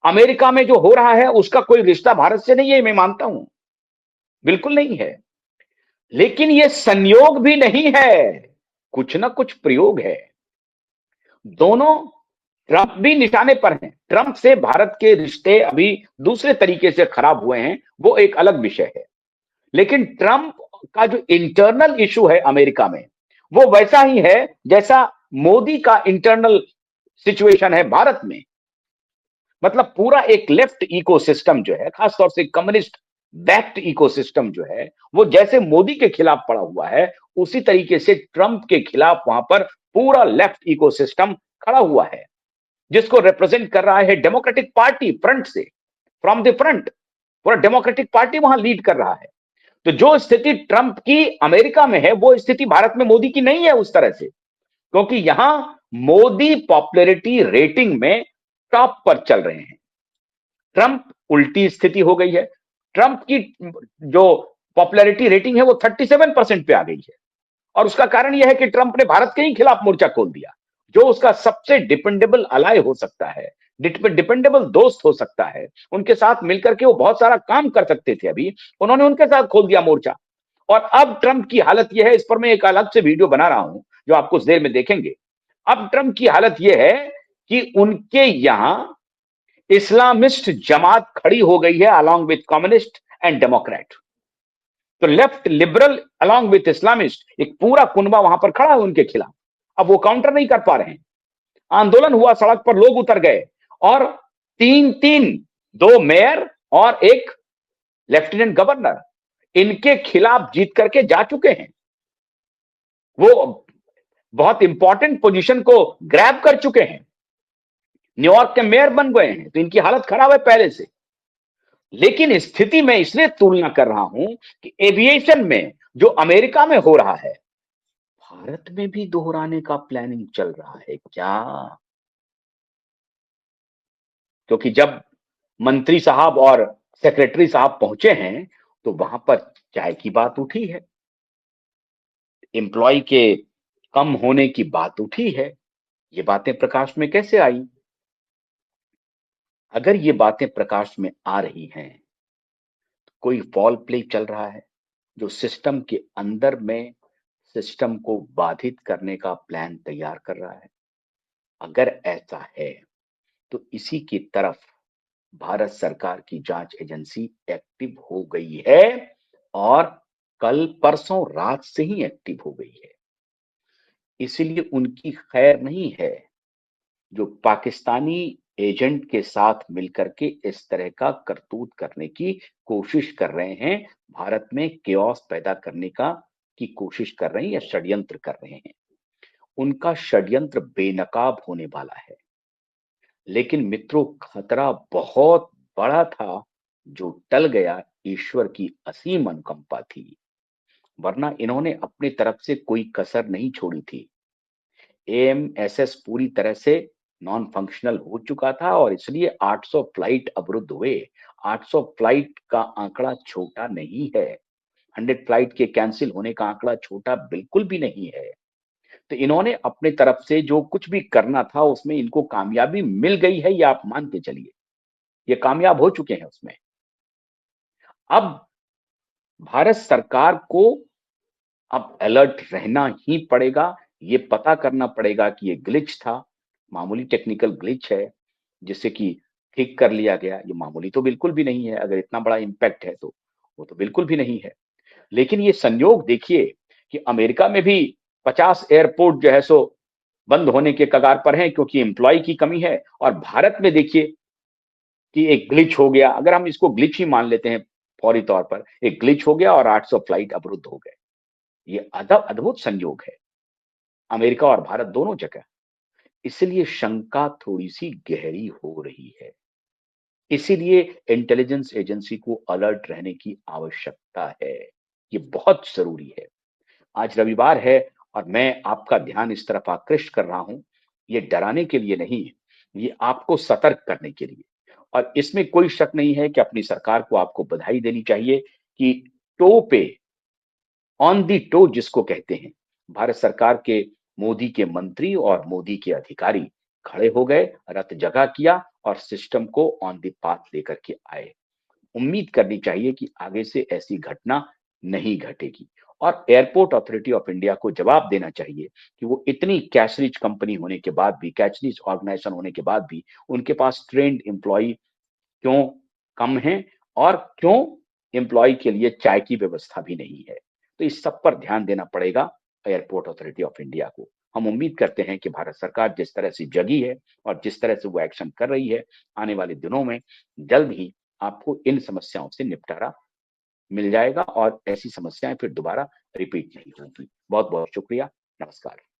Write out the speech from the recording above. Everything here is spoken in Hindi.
अमेरिका में जो हो रहा है उसका कोई रिश्ता भारत से नहीं है, मैं मानता हूं, बिल्कुल नहीं है। लेकिन यह संयोग भी नहीं है, कुछ ना कुछ प्रयोग है। दोनों, ट्रंप भी निशाने पर हैं। ट्रंप से भारत के रिश्ते अभी दूसरे तरीके से खराब हुए हैं, वो एक अलग विषय है। लेकिन ट्रंप का जो इंटरनल इशू है अमेरिका में, वो वैसा ही है जैसा मोदी का इंटरनल सिचुएशन है भारत में। मतलब पूरा एक लेफ्ट इकोसिस्टम जो है, खासतौर से कम्युनिस्ट बैक्ड इकोसिस्टम जो है, वो जैसे मोदी के खिलाफ पड़ा हुआ है, उसी तरीके से ट्रंप के खिलाफ वहां पर पूरा लेफ्ट इकोसिस्टम खड़ा हुआ है, जिसको रिप्रेजेंट कर रहा है डेमोक्रेटिक पार्टी फ्रंट से, फ्रॉम द फ्रंट। पूरा डेमोक्रेटिक पार्टी वहां लीड कर रहा है। तो जो स्थिति ट्रंप की अमेरिका में है, वो स्थिति भारत में मोदी की नहीं है उस तरह से, क्योंकि यहां मोदी पॉपुलैरिटी रेटिंग में टॉप पर चल रहे हैं। ट्रंप उल्टी स्थिति हो गई है। ट्रंप की जो पॉपुलैरिटी रेटिंग है वो 37% पे आ गई है, और उसका कारण यह है कि ट्रंप ने भारत के ही खिलाफ मोर्चा खोल दिया। जो उसका सबसे डिपेंडेबल अलाय हो सकता है, डिपेंडेबल दोस्त हो सकता है, उनके साथ मिलकर के वो बहुत सारा काम कर सकते थे, अभी उन्होंने उनके साथ खोल दिया मोर्चा। और अब ट्रंप की हालत यह है, इस पर मैं एक अलग से वीडियो बना रहा हूं जो आप कुछ देर में देखेंगे। अब ट्रंप की हालत यह है कि उनके यहां इस्लामिस्ट जमात खड़ी हो गई है along with communist and democrat. तो left liberal along with Islamist एक पूरा कुनबा वहां पर खड़ा है उनके खिलाफ। अब वो काउंटर नहीं कर पा रहे हैं। आंदोलन हुआ, सड़क पर लोग उतर गए, और तीन तीन, दो मेयर और एक लेफ्टिनेंट गवर्नर इनके खिलाफ जीत करके जा चुके हैं। वो बहुत इंपॉर्टेंट पोजीशन को ग्रैब कर चुके हैं, न्यूयॉर्क के मेयर बन गए हैं। तो इनकी हालत खराब है पहले से। लेकिन स्थिति में इसलिए तुलना कर रहा हूं कि एविएशन में जो अमेरिका में हो रहा है, भारत में भी दोहराने का प्लानिंग चल रहा है क्या? क्योंकि जब मंत्री साहब और सेक्रेटरी साहब पहुंचे हैं, तो वहां पर चाय की बात उठी है, एम्प्लॉय के कम होने की बात उठी है। ये बातें प्रकाश में कैसे आई? अगर ये बातें प्रकाश में आ रही हैं, तो कोई फॉल प्ले चल रहा है जो सिस्टम के अंदर में सिस्टम को बाधित करने का प्लान तैयार कर रहा है। अगर ऐसा है, तो इसी की तरफ भारत सरकार की जांच एजेंसी एक्टिव हो गई है, और कल परसों रात से ही एक्टिव हो गई है। इसलिए उनकी खैर नहीं है जो पाकिस्तानी एजेंट के साथ मिलकर के इस तरह का करतूत करने की कोशिश कर रहे हैं, भारत में केओस पैदा करने की कोशिश कर रहे हैं या षड्यंत्र कर रहे हैं। उनका षड्यंत्र बेनकाब होने वाला है। लेकिन मित्रों, खतरा बहुत बड़ा था, जो टल गया ईश्वर की असीम अनुकंपा थी, वरना इन्होंने अपनी तरफ से कोई कसर नहीं छोड़ी थी। एएमएसएस पूरी तरह से नॉन फंक्शनल हो चुका था, और इसलिए 800 फ्लाइट अवरुद्ध हुए। 800 फ्लाइट का आंकड़ा छोटा नहीं है। 100 फ्लाइट के कैंसिल होने का आंकड़ा छोटा बिल्कुल भी नहीं है। तो इन्होंने अपने तरफ से जो कुछ भी करना था, उसमें इनको कामयाबी मिल गई है, ये आप मान के चलिए। ये कामयाब हो चुके हैं उसमें। अब भारत सरकार को अब अलर्ट रहना ही पड़ेगा। ये पता करना पड़ेगा कि ये ग्लिच था, मामूली टेक्निकल ग्लिच है, जिससे कि ठीक कर लिया गया। ये मामूली तो बिल्कुल भी नहीं है, अगर इतना बड़ा इंपैक्ट है तो वो तो बिल्कुल भी नहीं है। लेकिन ये संयोग देखिए कि अमेरिका में भी 50 एयरपोर्ट जो है सो बंद होने के कगार पर हैं, क्योंकि एम्प्लॉय की कमी है। और भारत में देखिए कि एक ग्लिच हो गया, अगर हम इसको ग्लिच ही मान लेते हैं फौरी तौर पर, एक ग्लिच हो गया और 800 फ्लाइट अवरुद्ध हो गए। ये अद्भुत संयोग है, अमेरिका और भारत दोनों जगह। इसलिए शंका थोड़ी सी गहरी हो रही है। इसीलिए इंटेलिजेंस एजेंसी को अलर्ट रहने की आवश्यकता है। ये बहुत जरूरी है। आज रविवार है, और मैं आपका ध्यान इस तरफ आकृष्ट कर रहा हूं, ये डराने के लिए नहीं, ये आपको सतर्क करने के लिए। और इसमें कोई शक नहीं है कि अपनी सरकार को आपको बधाई देनी चाहिए कि टो पे, ऑन दी टो जिसको कहते हैं, भारत सरकार के मोदी के मंत्री और मोदी के अधिकारी खड़े हो गए, रथ जगह किया और सिस्टम को ऑन द पाथ लेकर के आए। उम्मीद करनी चाहिए कि आगे से ऐसी घटना नहीं घटेगी और एयरपोर्ट अथॉरिटी ऑफ इंडिया को जवाब देना चाहिए कि वो इतनी कैश रिच कंपनी होने के बाद भी, कैश रिच ऑर्गेनाइजेशन होने के बाद भी उनके पास ट्रेंड एम्प्लॉय क्यों कम है और क्यों एम्प्लॉय के लिए चाय की व्यवस्था भी नहीं है। तो इस सब पर ध्यान देना पड़ेगा एयरपोर्ट अथॉरिटी ऑफ इंडिया को। हम उम्मीद करते हैं कि भारत सरकार जिस तरह से जगी है और जिस तरह से वो एक्शन कर रही है, आने वाले दिनों में जल्द ही आपको इन समस्याओं से निपटारा मिल जाएगा और ऐसी समस्याएं फिर दोबारा रिपीट नहीं होंगी। बहुत बहुत शुक्रिया। नमस्कार।